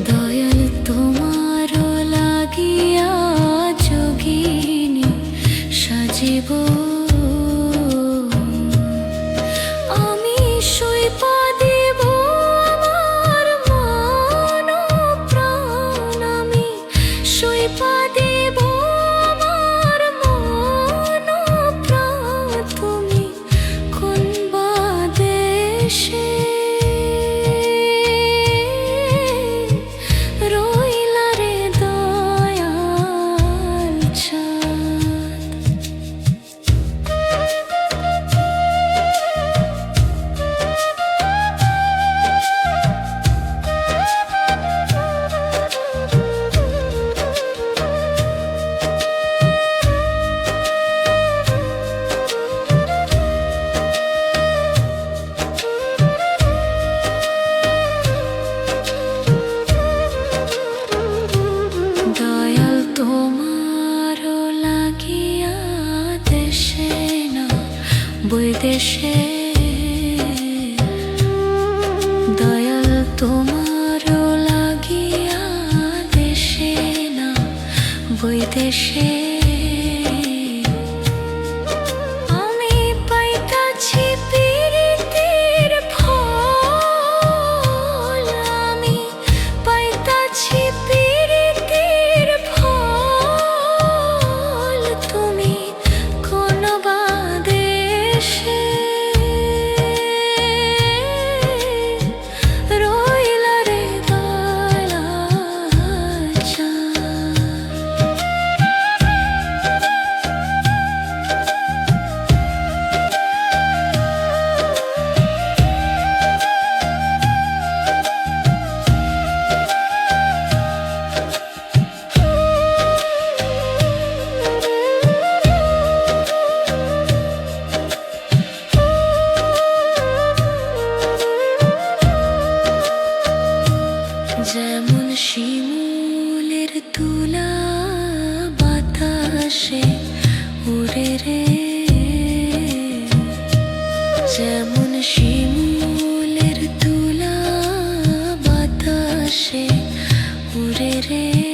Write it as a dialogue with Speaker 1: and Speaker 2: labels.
Speaker 1: দয়াল তোমার লাগিয়া যোগিনী সাজিব আমি সইপা দিব আমার মন প্রাণ আমি সইপা দিব আমার মন প্রাণ তুমি কোন বা দেশে বৈদেশে দয়াল তোমার লাগিয়া দেশে না বৈদেশে আমি পাইতাছি প্রীতির ফল আমি পাইতাছি প্রীতির ফল তুমি কোন বা দেশে রইলা রে দয়াল চাঁদ যেমন শিমুলের তুলা বাতাসে উড়ে রে যেমন শিমুলের তুলা বাতাসে উড়ে রে